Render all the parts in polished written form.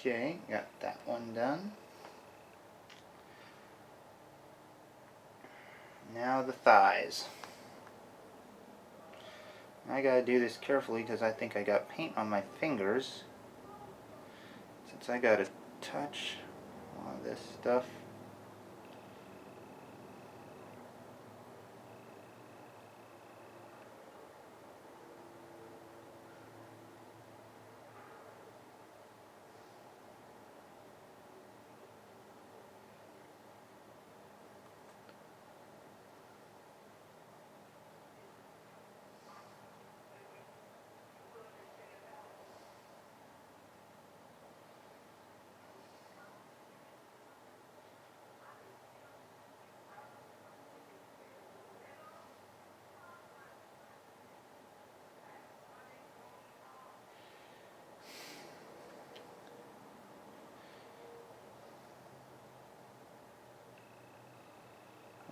Okay, got that one done. Now the thighs. I gotta do this carefully because I think I got paint on my fingers. Since I gotta touch all this stuff.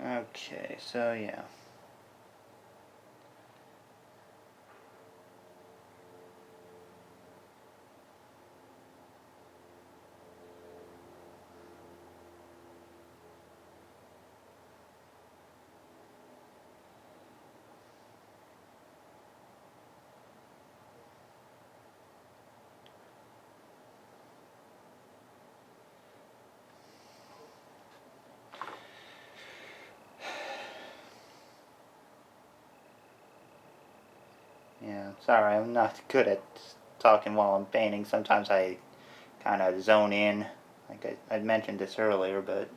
Okay, so yeah. Yeah, sorry, I'm not good at talking while I'm painting. Sometimes I kind of zone in. Like I mentioned this earlier, but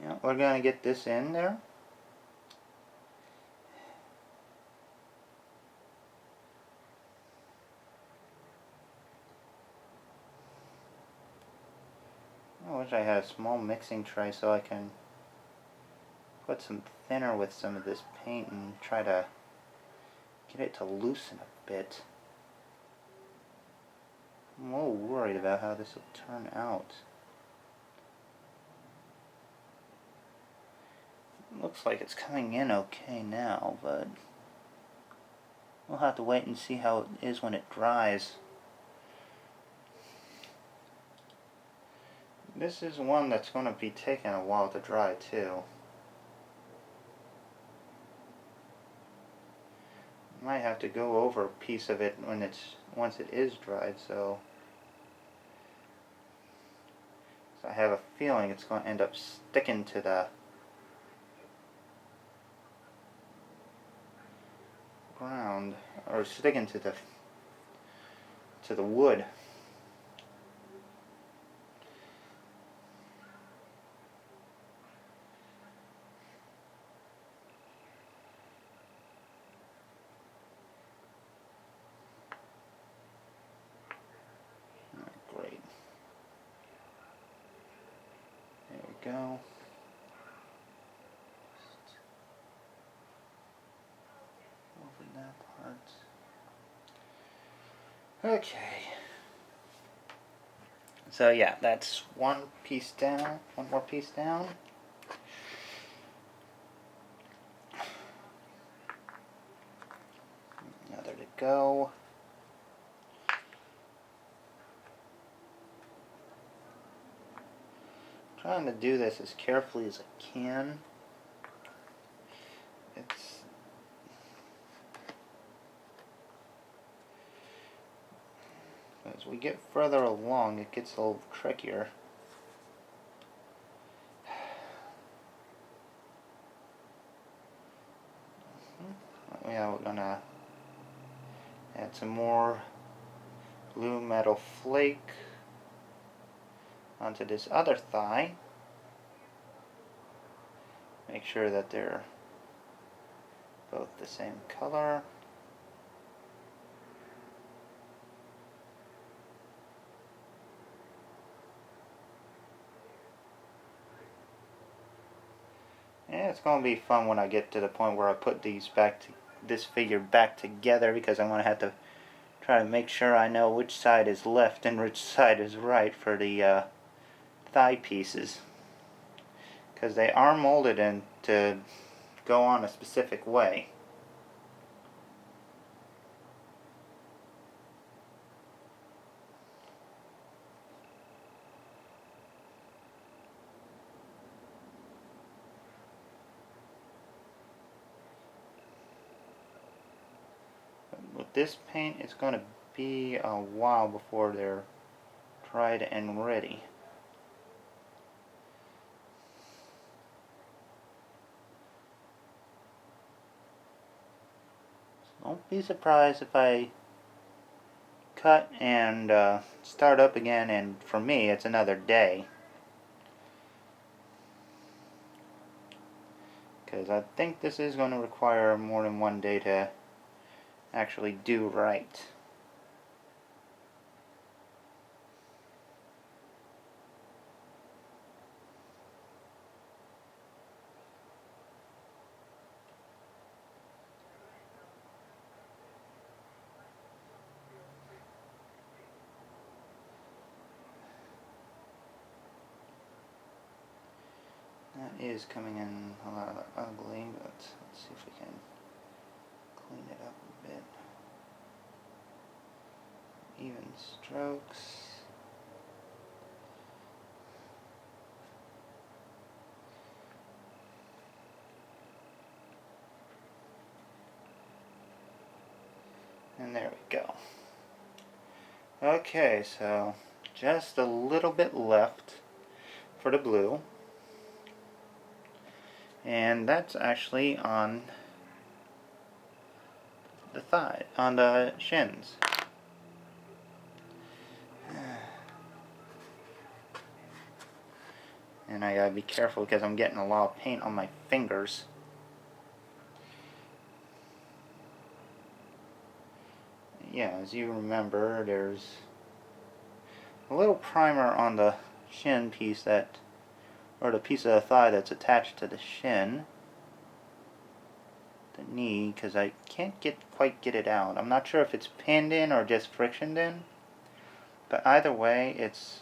yeah, we're gonna get this in there. I wish I had a small mixing tray so I can put some thinner with some of this paint and try to get it to loosen a bit. I'm a little worried about how this will turn out. It looks like it's coming in okay now, but we'll have to wait and see how it is when it dries. This is one that's going to be taking a while to dry too. Might have to go over a piece of it once it is dried, so I have a feeling it's going to end up sticking to the ground, or sticking to the wood. Great. There we go. Over that part. Okay. So yeah, that's one piece down. One more piece down. Another to go. Trying to do this as carefully as I can. As we get further along, it gets a little trickier. Yeah, we're gonna add some more blue metal flake onto this other thigh. Make sure that they're both the same color. Yeah, it's going to be fun when I get to the point where I put these this figure back together, because I'm going to have to try to make sure I know which side is left and which side is right for the thigh pieces, because they are molded in to go on a specific way. this paint is going to be a while before they're dried and ready. So don't be surprised if I cut and start up again, and for me it's another day. Because I think this is going to require more than one day to actually do right. That is coming in a lot ugly, but let's see if we can clean it up a bit. Even strokes. And there we go. Okay, so just a little bit left for the blue. And that's actually on the thigh, on the shins. And I gotta be careful because I'm getting a lot of paint on my fingers. Yeah, as you remember, there's a little primer on the shin piece that, or the piece of the thigh that's attached to the shin, the knee, because I can't quite get it out. I'm not sure if it's pinned in or just frictioned in, but either way it's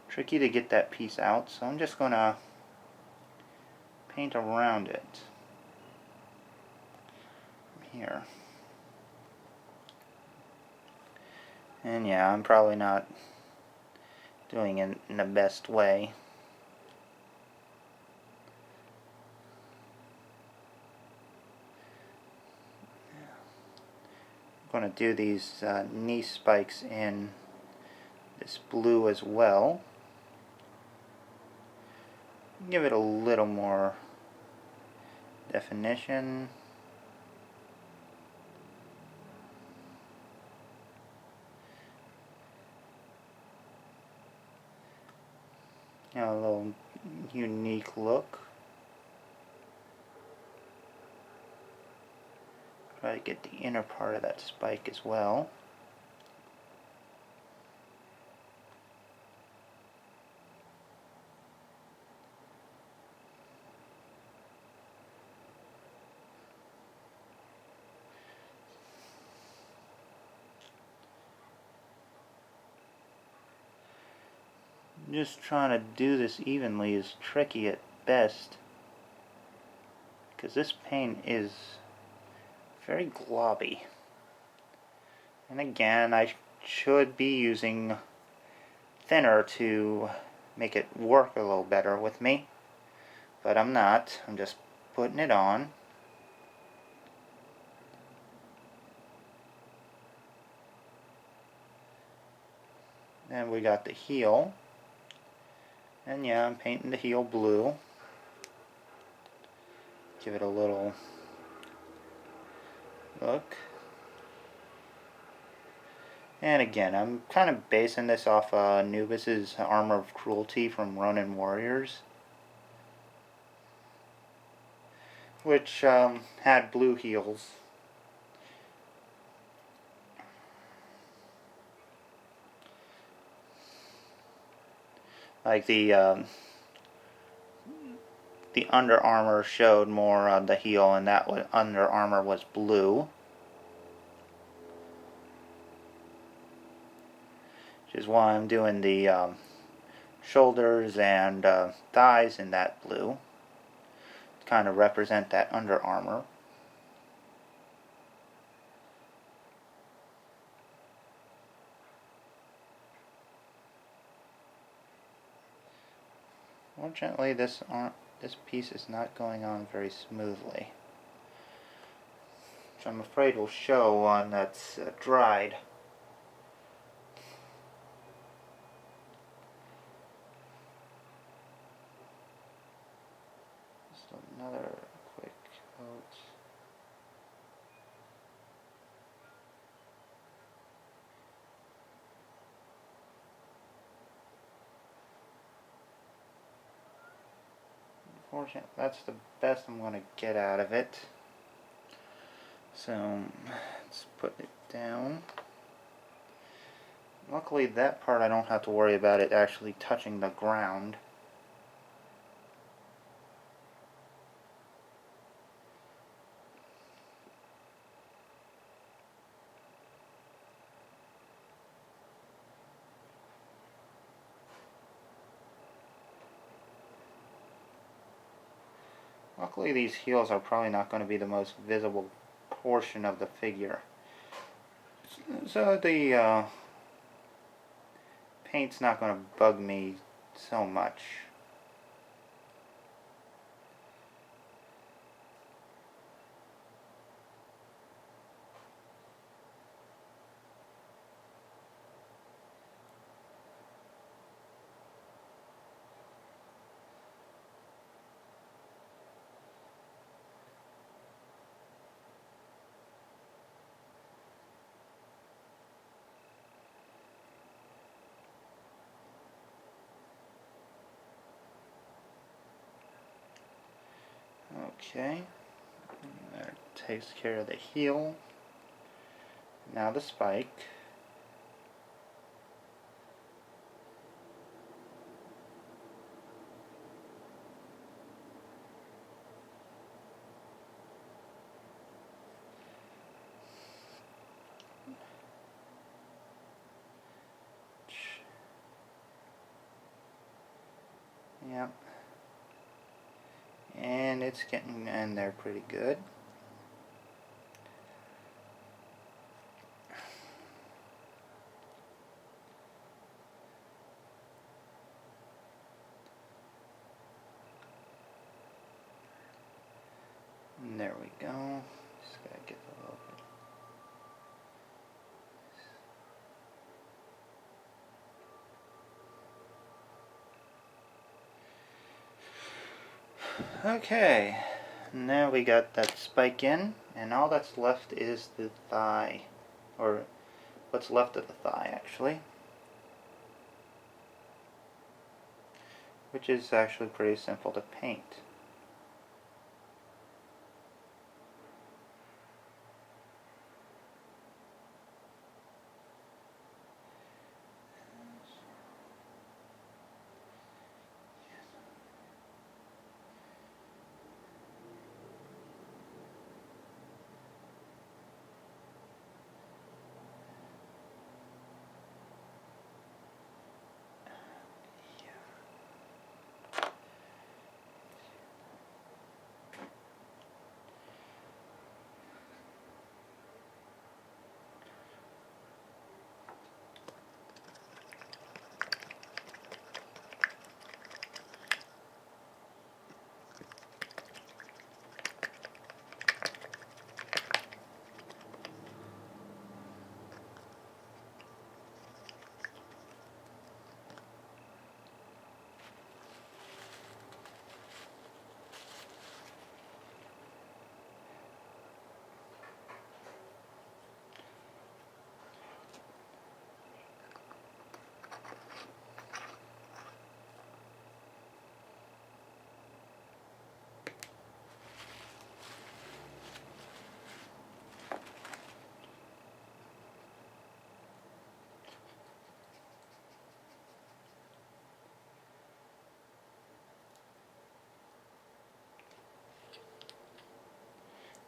tricky to get that piece out, so I'm just gonna paint around it here. And yeah, I'm probably not doing it in the best way. I'm going to do these knee spikes in this blue as well. Give it a little more definition. You know, a little unique look. Try to get the inner part of that spike as well. Just trying to do this evenly is tricky at best, because this paint is very globby. And again, I should be using thinner to make it work a little better with me, but I'm not. I'm just putting it on. Then we got the heel. And yeah, I'm painting the heel blue. Give it a little look. And again, I'm kind of basing this off Anubis's Armor of Cruelty from Ronin Warriors, which had blue heels. Like the Under Armor showed more of the heel, and that Under Armor was blue. Which is why I'm doing the shoulders and thighs in that blue, to kind of represent that Under Armor. Fortunately, this piece is not going on very smoothly. which I'm afraid will show on that's dried. Just another quick coat. Unfortunately, that's the best I'm going to get out of it. So let's put it down. Luckily that part I don't have to worry about it actually touching the ground. Luckily these heels are probably not going to be the most visible portion of the figure. So the paint's not going to bug me so much. Okay, that takes care of the heel. Now the spike. Yep. And it's getting in there pretty good. And there we go. Just gotta get a little bit. Okay, now we got that spike in, and all that's left is the thigh, or what's left of the thigh actually, which is actually pretty simple to paint.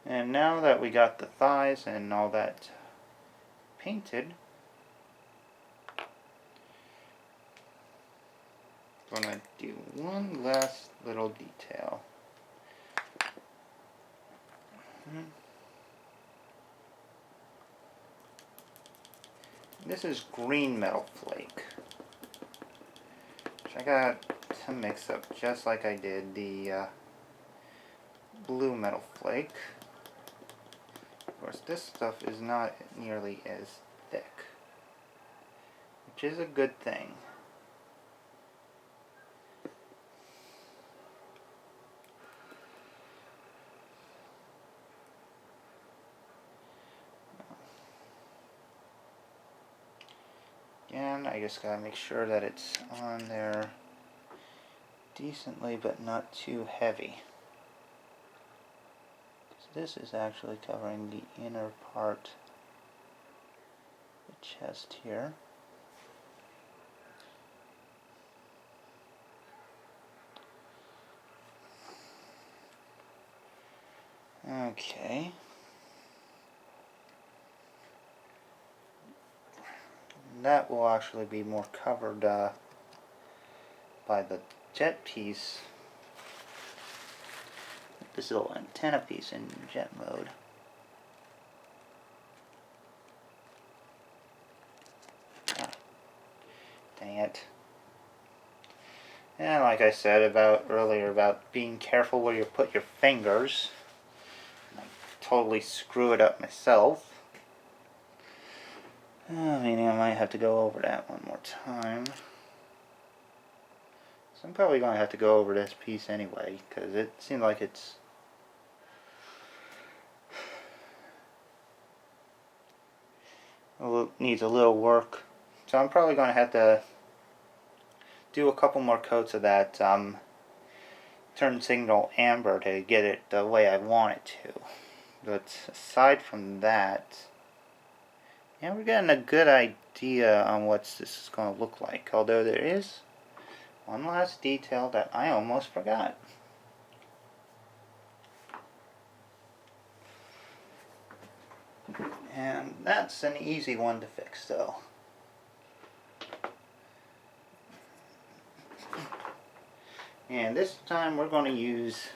And now that we got the thighs and all that painted, I'm going to do one last little detail. This is green metal flake, which I got to mix up just like I did the blue metal flake. Of course, this stuff is not nearly as thick, which is a good thing. Again, I just gotta make sure that it's on there decently but not too heavy. This is actually covering the inner part of the chest here. Okay. That will actually be more covered by the jet piece. This little antenna piece in jet mode. Ah, dang it. And like I said earlier about being careful where you put your fingers, I totally screw it up myself. Meaning I might have to go over that one more time. So I'm probably going to have to go over this piece anyway, because it seems like it's needs a little work. So I'm probably going to have to do a couple more coats of that turn signal amber to get it the way I want it to. But aside from that, yeah, we're getting a good idea on what this is going to look like. Although there is one last detail that I almost forgot. And that's an easy one to fix though. And this time we're going to use,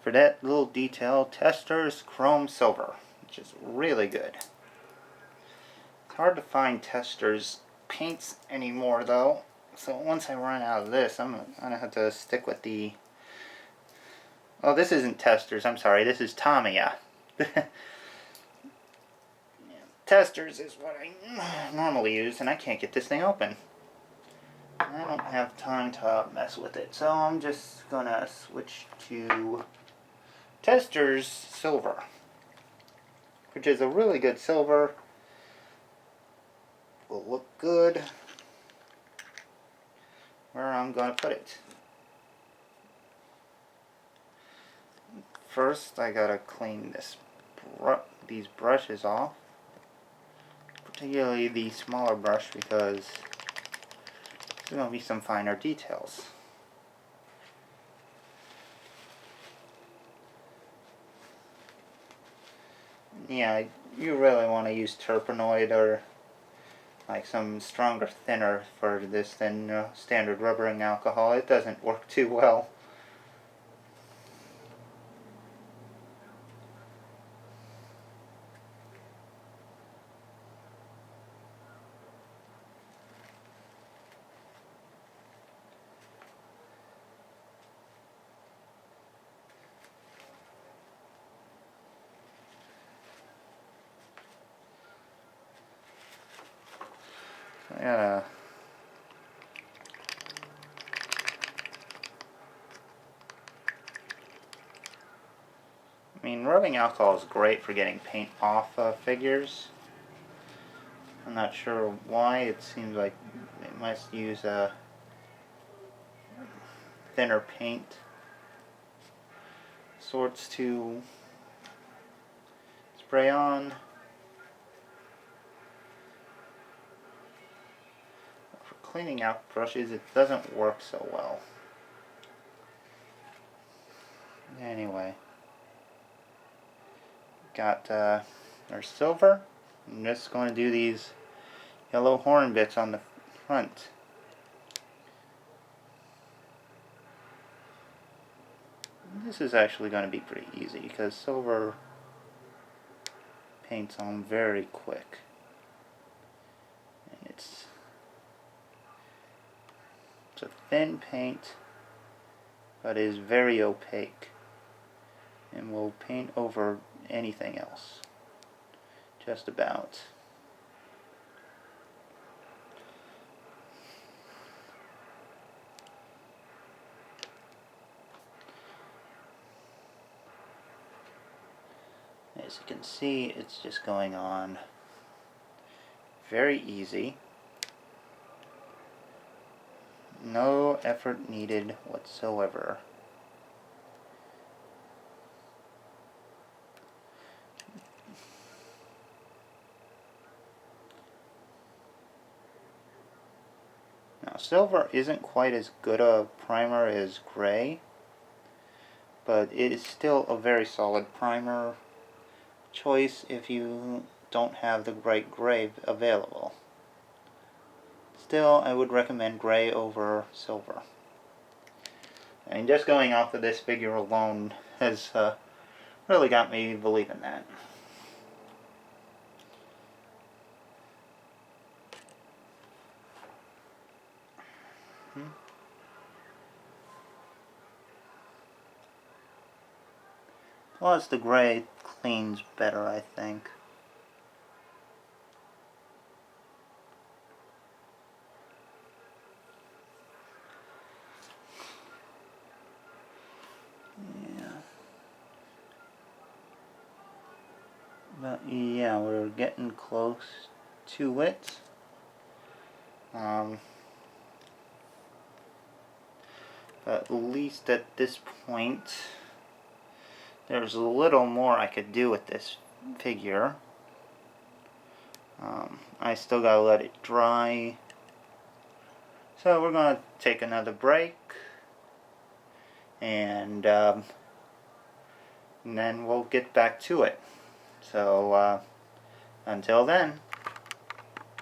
for that little detail, Testors Chrome Silver, which is really good. It's hard to find Testors paints anymore though, so once I run out of this, I'm going to have to stick with the... Oh, this isn't Testors, I'm sorry, this is Tamiya. Testors is what I normally use, and I can't get this thing open. I don't have time to mess with it, so I'm just gonna switch to Testors Silver, which is a really good silver. Will look good where I'm gonna put it. First, I gotta clean these brushes off, particularly the smaller brush, because there's going to be some finer details. Yeah, you really want to use terpenoid or like some stronger thinner for this than standard rubbering alcohol. It doesn't work too well. Yeah. I mean, rubbing alcohol is great for getting paint off figures. I'm not sure why. It seems like they must use a thinner paint sorts to spray on. For cleaning out brushes, it doesn't work so well. Anyway, got our silver. I'm just going to do these yellow horn bits on the front. This is actually going to be pretty easy because silver paints on very quick. And it's a thin paint, but is very opaque and will paint over anything else. Just about. As you can see, it's just going on very easy. No effort needed whatsoever. Now, silver isn't quite as good a primer as gray, but it is still a very solid primer choice if you don't have the bright gray available. Still, I would recommend gray over silver. And just going off of this figure alone has really got me believing that. Plus the gray cleans better, I think. Yeah. But yeah, we're getting close to it. But at least at this point, there's a little more I could do with this figure. I still gotta let it dry. So we're gonna take another break, and then we'll get back to it. So until then.